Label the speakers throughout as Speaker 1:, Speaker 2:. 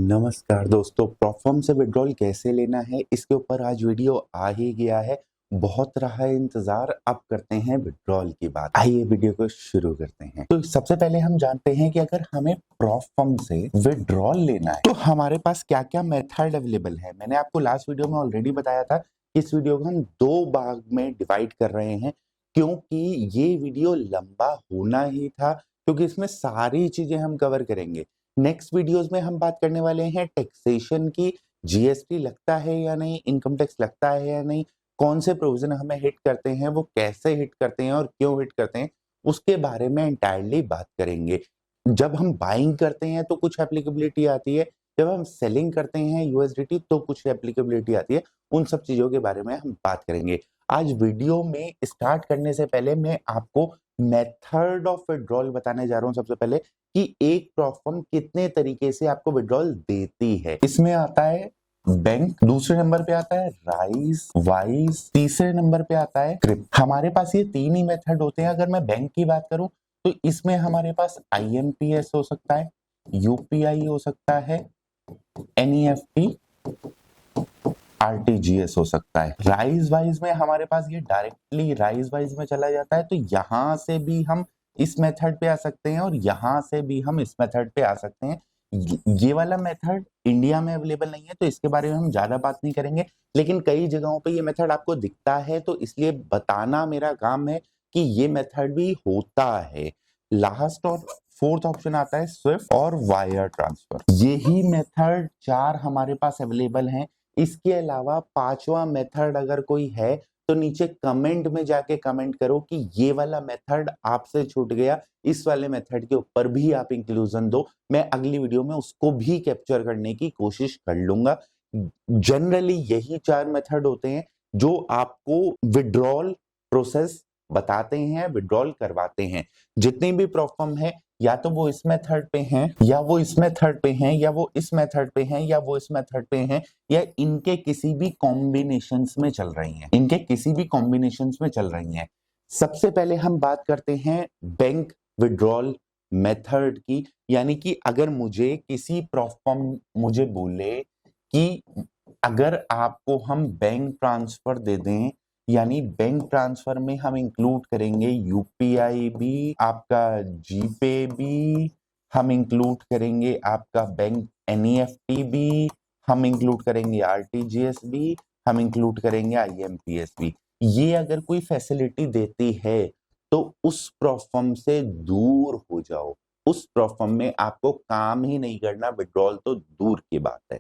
Speaker 1: नमस्कार दोस्तों, प्रॉफर्म से विड्रॉल कैसे लेना है इसके ऊपर आज वीडियो आ ही गया है। बहुत रहा है इंतजार, अब करते हैं विड्रॉल की बात। आइए वीडियो को शुरू करते हैं। तो सबसे पहले हम जानते हैं कि अगर हमें प्रॉफर्म से विड्रॉल लेना है तो हमारे पास क्या क्या मेथड अवेलेबल है। मैंने आपको लास्ट वीडियो में ऑलरेडी बताया था कि इस वीडियो को हम दो भाग में डिवाइड कर रहे हैं, क्योंकि ये वीडियो लंबा होना ही था, क्योंकि इसमें सारी चीजें हम कवर करेंगे। नेक्स्ट वीडियोस में हम बात करने वाले हैं टैक्सेशन की, जीएसटी लगता है या नहीं, इनकम टैक्स लगता है या नहीं, कौन से प्रोविजन हमें हिट करते हैं, वो कैसे हिट करते हैं और क्यों हिट करते हैं, उसके बारे में एंटायरली बात करेंगे। जब हम बाइंग करते हैं तो कुछ एप्लीकेबिलिटी आती है, जब हम सेलिंग करते हैं यूएसडीटी तो कुछ एप्लीकेबिलिटी आती है। उन सब चीजों के बारे में हम बात करेंगे। आज वीडियो में स्टार्ट करने से पहले मैं आपको मेथड ऑफ विड्रॉल बताने जा रहा हूं। सबसे पहले कि एक प्रॉफर्म कितने तरीके से आपको विड्रॉल देती है। इसमें आता है बैंक, दूसरे नंबर पे आता है राइज, वाइज, तीसरे नंबर पे आता है क्रिप्ट। हमारे पास ये तीन ही मेथड होते हैं। अगर मैं बैंक की बात करूं तो इसमें हमारे पास आईएमपीएस हो सकता है, यूपीआई हो सकता है, एनईएफटी, आरटीजीएस हो सकता है। राइज वाइज में हमारे पास ये डायरेक्टली राइज वाइज में चला जाता है, तो यहां से भी हम इस मेथड पे आ सकते हैं और यहां से भी हम इस मेथड पे आ सकते हैं। ये वाला मेथड इंडिया में अवेलेबल नहीं है, तो इसके बारे में हम ज्यादा बात नहीं करेंगे, लेकिन कई जगहों पे ये मेथड आपको दिखता है, तो इसलिए बताना मेरा काम है कि ये मेथड भी होता है। लास्ट और फोर्थ ऑप्शन आता है स्विफ्ट और वायर ट्रांसफर। यही मेथड चार हमारे पास अवेलेबल हैं। इसके अलावा पांचवा मेथड अगर कोई है तो नीचे कमेंट में जाके कमेंट करो कि ये वाला मेथड आपसे छूट गया, इस वाले मेथड के ऊपर भी आप इंक्लूजन दो। मैं अगली वीडियो में उसको भी कैप्चर करने की कोशिश कर लूंगा। जनरली यही चार मेथड होते हैं जो आपको विड्रॉल प्रोसेस बताते हैं, विड्रॉल करवाते हैं। जितनी भी प्रॉफर्म है या तो वो इस मेथड पे हैं, या वो इस मेथड पे हैं, या वो इस मेथड पे हैं, या वो इस मेथड पे हैं, या इनके किसी भी कॉम्बिनेशंस में चल रही हैं, इनके किसी भी कॉम्बिनेशंस में चल रही हैं। सबसे पहले हम बात करते हैं बैंक विड्रॉल मेथड की। यानी कि अगर मुझे किसी प्रॉफर्म मुझे बोले कि अगर आपको हम बैंक ट्रांसफर दे दें, यानी बैंक ट्रांसफर में हम इंक्लूड करेंगे यूपीआई भी, आपका जीपे भी, हम इंक्लूड करेंगे आपका बैंक एनईएफटी भी, हम इंक्लूड करेंगे आरटीजीएस भी, हम इंक्लूड करेंगे आईएमपीएस भी। ये अगर कोई फैसिलिटी देती है तो उस प्रॉफर्म से दूर हो जाओ। उस प्रॉफर्म में आपको काम ही नहीं करना, विड्रॉल तो दूर की बात है।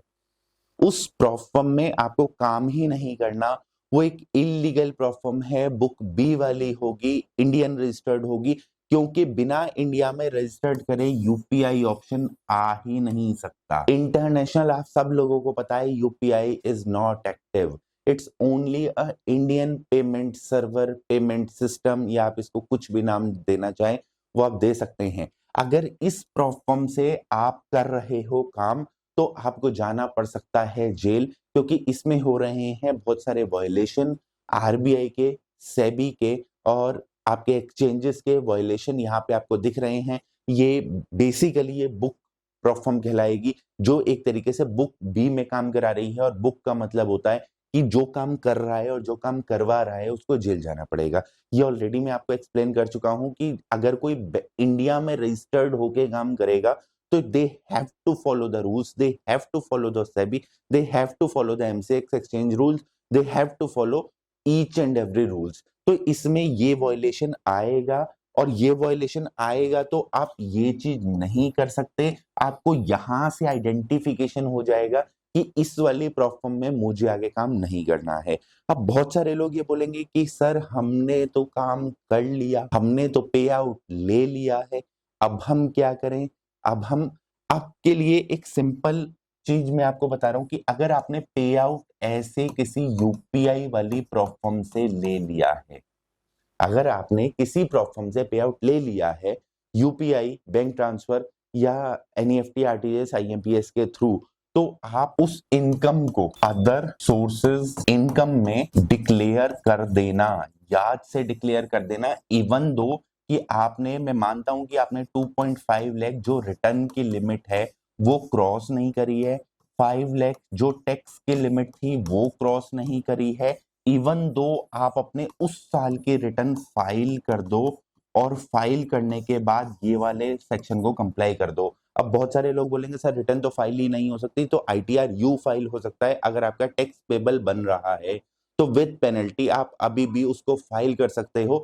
Speaker 1: उस प्रॉफर्म में आपको काम ही नहीं करना। वो एक इलीगल प्रॉफर्म है, बुक बी वाली होगी, इंडियन रजिस्टर्ड होगी, क्योंकि बिना इंडिया में रजिस्टर्ड करे यूपीआई ऑप्शन आ ही नहीं सकता। इंटरनेशनल आप सब लोगों को पता है UPI is not active, it's only a Indian payment server, payment system, या आप इसको कुछ भी नाम देना चाहें वो आप दे सकते हैं। अगर इस प्रॉफर्म से आप कर रहे हो काम तो आपको जाना पड़ सकता है जेल, क्योंकि इसमें हो रहे हैं बहुत सारे वायलेशन, आरबीआई के, सेबी के और आपके एक्सचेंजेस के वायलेशन यहाँ पे आपको दिख रहे हैं। ये बेसिकली ये बुक प्रॉफर्म कहलाएगी, जो एक तरीके से बुक बी में काम करा रही है। और बुक का मतलब होता है कि जो काम कर रहा है और जो काम करवा रहा है उसको जेल जाना पड़ेगा। ये ऑलरेडी मैं आपको एक्सप्लेन कर चुका हूं कि अगर कोई इंडिया में रजिस्टर्ड होके काम करेगा तो they have to follow the rules, they have to follow the SEBI, they have to follow the MCX exchange rules, they have to follow each and every rules। तो इसमें ये वायलेशन आएगा, और ये वायलेशन आएगा तो आप ये चीज नहीं कर सकते। आपको यहां से आइडेंटिफिकेशन हो जाएगा कि इस वाली प्रॉफर्म में मुझे आगे काम नहीं करना है। अब बहुत सारे लोग ये बोलेंगे कि सर हमने तो काम कर लिया, हमने तो पे आउट ले लिया है, अब हम क्या करें। अब हम आपके लिए एक सिंपल चीज मैं आपको बता रहा हूं कि अगर आपने पे आउट ऐसे किसी यूपीआई वाली प्रॉफर्म से ले लिया है, अगर आपने किसी प्रॉफर्म से पे आउट ले लिया है यूपीआई, बैंक ट्रांसफर या एनईएफटी, आरटीजीएस, आईएमपीएस के थ्रू, तो आप उस इनकम को अदर सोर्सेज इनकम में डिक्लेयर कर देना, याद से डिक्लेयर कर देना। इवन दो कि आपने, मैं मानता हूं कि आपने 2.5 लाख जो रिटर्न की लिमिट है वो क्रॉस नहीं करी है, 5 लाख जो टैक्स की लिमिट थी वो क्रॉस नहीं करी है, इवन दो आप अपने उस साल के रिटर्न फाइल कर दो और फाइल करने के बाद ये वाले सेक्शन को कंप्लाई कर दो। अब बहुत सारे लोग बोलेंगे सर रिटर्न तो फाइल ही नहीं हो सकती, तो ITR यू फाइल हो सकता है। अगर आपका टैक्स पेबल बन रहा है तो विद पेनल्टी आप अभी भी उसको फाइल कर सकते हो,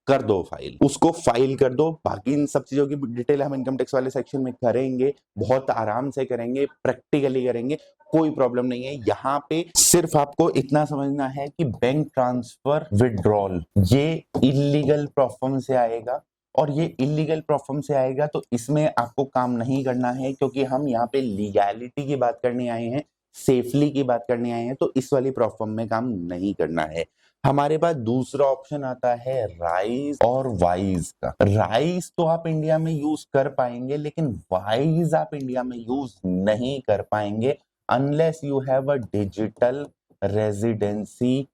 Speaker 1: कर दो फाइल, उसको फाइल कर दो। बाकी इन सब चीजों की डिटेल हम इनकम टैक्स वाले सेक्शन में करेंगे, बहुत आराम से करेंगे, प्रैक्टिकली करेंगे, कोई प्रॉब्लम नहीं है। यहाँ पे सिर्फ आपको इतना समझना है कि बैंक ट्रांसफर विड्रॉल ये इलीगल प्रोफॉर्म से आएगा, और ये इलीगल प्रोफॉर्म से आएगा तो इसमें आपको काम नहीं करना है, क्योंकि हम यहाँ पे लीगैलिटी की बात करने आए हैं, सेफली की बात करने आए हैं, तो इस वाली प्रोफॉर्म में काम नहीं करना है। हमारे पास दूसरा ऑप्शन आता है राइज और वाइज का। राइज तो आप इंडिया में यूज कर पाएंगे, लेकिन वाइज आप इंडिया में यूज नहीं कर पाएंगे unless you have a digital residency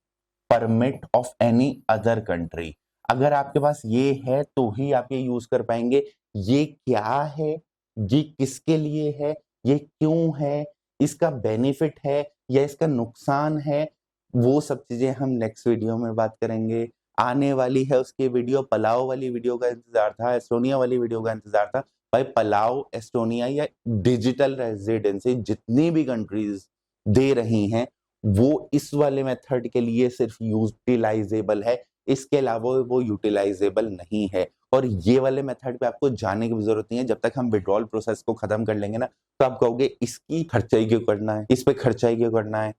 Speaker 1: permit of any other country. अगर आपके पास ये है तो ही आप ये यूज कर पाएंगे। ये क्या है, ये किसके लिए है, ये क्यों है, इसका बेनिफिट है या इसका नुकसान है, वो सब चीजें हम नेक्स्ट वीडियो में बात करेंगे। आने वाली है उसकी वीडियो, पलाओ वाली वीडियो का इंतजार था, एस्टोनिया वाली वीडियो का इंतजार था। भाई पलाओ, एस्टोनिया या डिजिटल रेजिडेंसी जितनी भी कंट्रीज दे रही हैं वो इस वाले मेथड के लिए सिर्फ यूटिलाइजेबल है, इसके अलावा वो यूटिलाइजेबल नहीं है। और ये वाले मेथड पे आपको जाने की जरूरत नहीं है। जब तक हम विड्रॉल प्रोसेस को खत्म कर लेंगे ना, तो आप कहोगे इसकी खर्चा ही क्यों करना है, इस पे खर्चा ही क्यों करना है।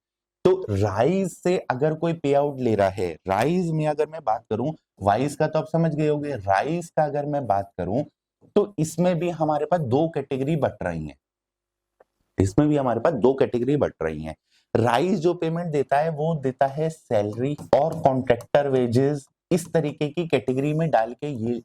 Speaker 1: तो राइज से अगर कोई पे आउट ले रहा है, राइज में अगर मैं बात करूं, वाइज का तो आप समझ गए होंगे, राइज का अगर मैं बात करूं तो इसमें भी हमारे पास दो कैटेगरी बट रही हैं, इसमें भी हमारे पास दो कैटेगरी बट रही हैं। राइज जो पेमेंट देता है वो देता है सैलरी और कॉन्ट्रैक्टर वेजेस, इस तरीके की कैटेगरी में डाल के ये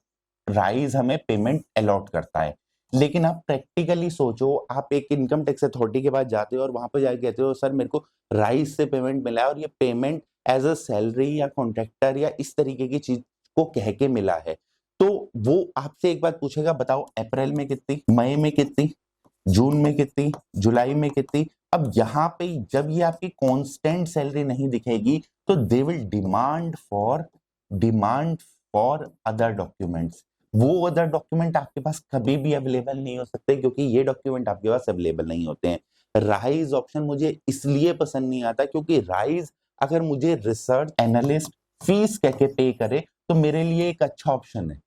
Speaker 1: राइज हमें पेमेंट अलॉट करता है। लेकिन आप प्रैक्टिकली सोचो, आप एक इनकम टैक्स अथॉरिटी के पास जाते हो और वहां पर जाके कहते हो सर मेरे को राइज से पेमेंट मिला है और ये पेमेंट एज अ सैलरी या कॉन्ट्रैक्टर या इस तरीके की चीज को कह के मिला है, तो वो आपसे एक बात पूछेगा बताओ अप्रैल में कितनी, मई में कितनी, जून में कितनी, जुलाई में कितनी। अब यहाँ पे जब ये आपकी कांस्टेंट सैलरी नहीं दिखेगी तो they will demand for other documents. वो अदर डॉक्यूमेंट आपके पास कभी भी अवेलेबल नहीं हो सकते, क्योंकि ये डॉक्यूमेंट आपके पास अवेलेबल नहीं होते हैं। राइज ऑप्शन मुझे इसलिए पसंद नहीं आता क्योंकि राइज अगर मुझे रिसर्च एनालिस्ट फीस कह के पे करे तो मेरे लिए एक अच्छा ऑप्शन है,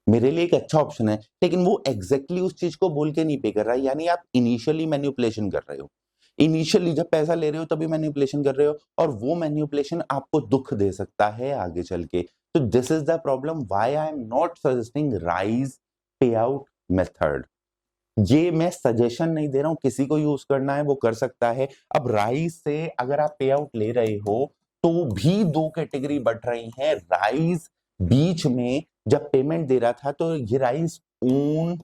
Speaker 1: मेरे लिए एक अच्छा ऑप्शन है, लेकिन वो एग्जैक्टली उस चीज को बोल के नहीं पे कर रहा है। यानी आप इनिशियली मैन्युपुलेशन कर रहे हो, इनिशियली जब पैसा ले रहे हो तभी मैन्युपुलेशन कर रहे हो, और वो मैन्युपुलेशन आपको दुख दे सकता है आगे चल के। तो this is the problem why I am not suggesting rise पे आउट मेथड। ये मैं सजेशन नहीं दे रहा हूं, किसी को यूज करना है वो कर सकता है। अब राइज से अगर आप पे आउट ले रहे हो तो भी दो कैटेगरी बढ़ रही है। राइज बीच में जब पेमेंट दे रहा था तो ये राइज ओन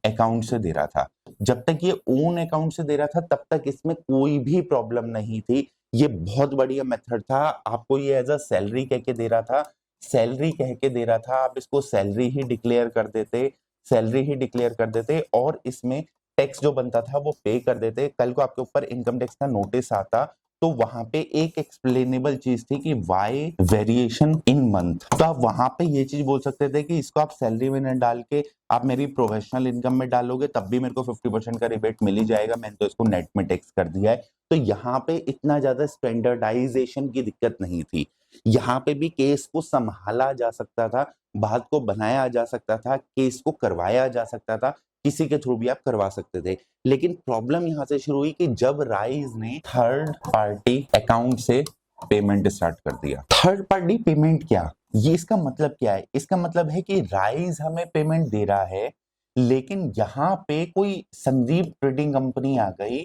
Speaker 1: अकाउंट से दे रहा था, जब तक ये ओन अकाउंट से दे रहा था तब तक इसमें कोई भी प्रॉब्लम नहीं थी। ये बहुत बढ़िया मेथड था, आपको ये एज अ सैलरी कह के दे रहा था, सैलरी कह के दे रहा था, आप इसको सैलरी ही डिक्लेयर कर देते, सैलरी ही डिक्लेयर कर देते और इसमें टैक्स जो बनता था वो पे कर देते। कल को आपके ऊपर इनकम टैक्स का नोटिस आता तो वहां पे एक एक्सप्लेनेबल चीज थी कि वाई वेरिएशन इन मंथ, तो आप वहां पे ये चीज बोल सकते थे कि इसको आप सैलरी में न डाल के आप मेरी प्रोफेशनल इनकम में डालोगे तब भी मेरे को 50% का रिबेट मिल ही जाएगा, मैंने तो इसको नेट में टैक्स कर दिया है। तो यहाँ पे इतना ज्यादा स्टैंडर्डाइजेशन की दिक्कत नहीं थी, यहाँ पे भी केस को संभाला जा सकता था, बात को बनाया जा सकता था, केस को करवाया जा सकता था, किसी के थ्रू भी आप करवा सकते थे। लेकिन प्रॉब्लम यहां से शुरू हुई कि जब राइज ने थर्ड पार्टी अकाउंट से पेमेंट स्टार्ट कर दिया। थर्ड पार्टी पेमेंट क्या, ये इसका मतलब क्या है? इसका मतलब है कि राइज हमें पेमेंट दे रहा है, लेकिन यहाँ पे कोई संदीप ट्रेडिंग कंपनी आ गई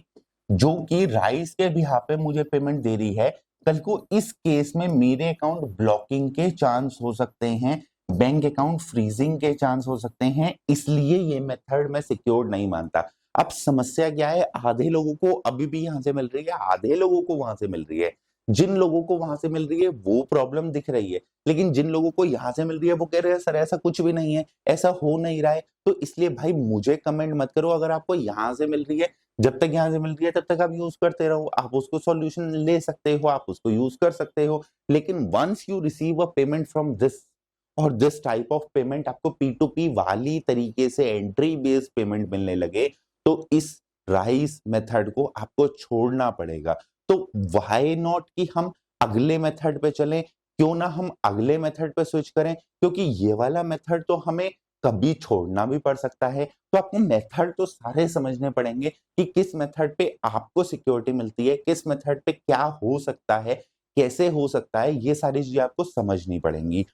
Speaker 1: जो कि राइज के बिहाफ पे मुझे पेमेंट दे रही है। कल को इस केस में मेरे अकाउंट ब्लॉकिंग के चांस हो सकते हैं, बैंक अकाउंट फ्रीजिंग के चांस हो सकते हैं, इसलिए ये मेथड मैं सिक्योर नहीं मानता। अब समस्या क्या है, आधे लोगों को अभी भी यहां से मिल रही है, आधे लोगों को वहां से मिल रही है। जिन लोगों को वहां से मिल रही है वो प्रॉब्लम दिख रही है, लेकिन जिन लोगों को यहाँ से मिल रही है वो कह रहे हैं सर ऐसा कुछ भी नहीं है, ऐसा हो नहीं रहा है। तो इसलिए भाई मुझे कमेंट मत करो, अगर आपको यहाँ से मिल रही है, जब तक यहाँ से मिल रही है तब तक आप यूज करते रहो, आप उसको सॉल्यूशन ले सकते हो, आप उसको यूज कर सकते हो। लेकिन once you receive a payment from this और दिस टाइप ऑफ पेमेंट आपको P2P वाली तरीके से एंट्री बेस्ड पेमेंट मिलने लगे, तो इस राइस मेथड को आपको छोड़ना पड़ेगा। तो व्हाई नॉट कि हम अगले मेथड पे चलें, क्यों ना हम अगले मेथड पे स्विच करें, क्योंकि ये वाला मेथड तो हमें कभी छोड़ना भी पड़ सकता है। तो आपको मेथड तो सारे समझने पड़ेंगे कि किस मेथड पे आपको सिक्योरिटी मिलती है, किस मेथड पे क्या हो सकता है, कैसे हो सकता है, ये सारी चीजें आपको समझनी पड़ेंगी।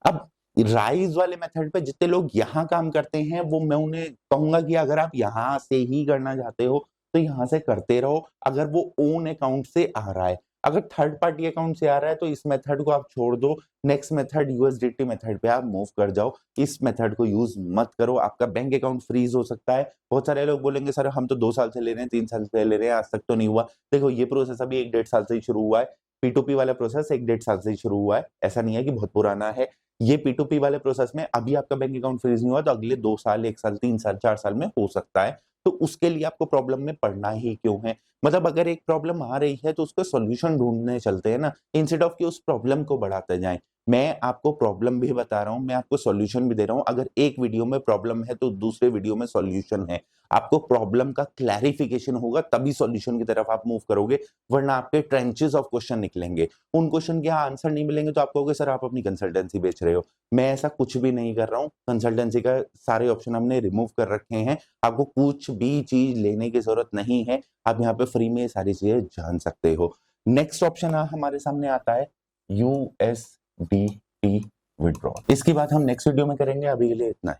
Speaker 1: अब राइज वाले मेथड पे जितने लोग यहाँ काम करते हैं वो मैं उन्हें कहूंगा कि अगर आप यहाँ से ही करना चाहते हो तो यहाँ से करते रहो, अगर वो ओन अकाउंट से आ रहा है। अगर थर्ड पार्टी अकाउंट से आ रहा है तो इस मेथड को आप छोड़ दो, नेक्स्ट मेथड यूएसडीटी मेथड पे आप मूव कर जाओ, इस मेथड को यूज मत करो, आपका बैंक अकाउंट फ्रीज हो सकता है। बहुत सारे लोग बोलेंगे सर हम तो 2 साल से ले रहे हैं, 3 साल से ले रहे हैं, आज तक तो नहीं हुआ। देखो ये प्रोसेस अभी 1-1.5 साल से ही शुरू हुआ है, P2P वाला प्रोसेस 1-1.5 साल से ही शुरू हुआ है, ऐसा नहीं है कि बहुत पुराना है। ये P2P वाले प्रोसेस में अभी आपका बैंक अकाउंट फ्रीज नहीं हुआ तो अगले 2 साल, 1 साल, 3 साल, 4 साल में हो सकता है। तो उसके लिए आपको प्रॉब्लम में पड़ना ही क्यों है? मतलब अगर एक प्रॉब्लम आ रही है तो उसका सॉल्यूशन ढूंढने चलते हैं ना, इंस्टेड ऑफ कि उस प्रॉब्लम को बढ़ाते जाएं। मैं आपको प्रॉब्लम भी बता रहा हूँ, मैं आपको सॉल्यूशन भी दे रहा हूँ। अगर एक वीडियो में प्रॉब्लम है तो दूसरे वीडियो में सॉल्यूशन है। आपको प्रॉब्लम का क्लैरिफिकेशन होगा तभी सॉल्यूशन की तरफ आप मूव करोगे, वरना आपके ट्रेंचेस ऑफ क्वेश्चन निकलेंगे। उन क्वेश्चन के आंसर नहीं मिलेंगे तो आप कहोगे सर आप अपनी कंसल्टेंसी बेच रहे हो। मैं ऐसा कुछ भी नहीं कर रहा हूँ, कंसल्टेंसी का सारे ऑप्शन हमने रिमूव कर रखे हैं। आपको कुछ भी चीज लेने की जरूरत नहीं है, आप यहाँ पे फ्री में सारी चीजें जान सकते हो। नेक्स्ट ऑप्शन हमारे सामने आता है USDT विड्रॉल। इसकी बात हम नेक्स्ट वीडियो में करेंगे, अभी के लिए इतना है।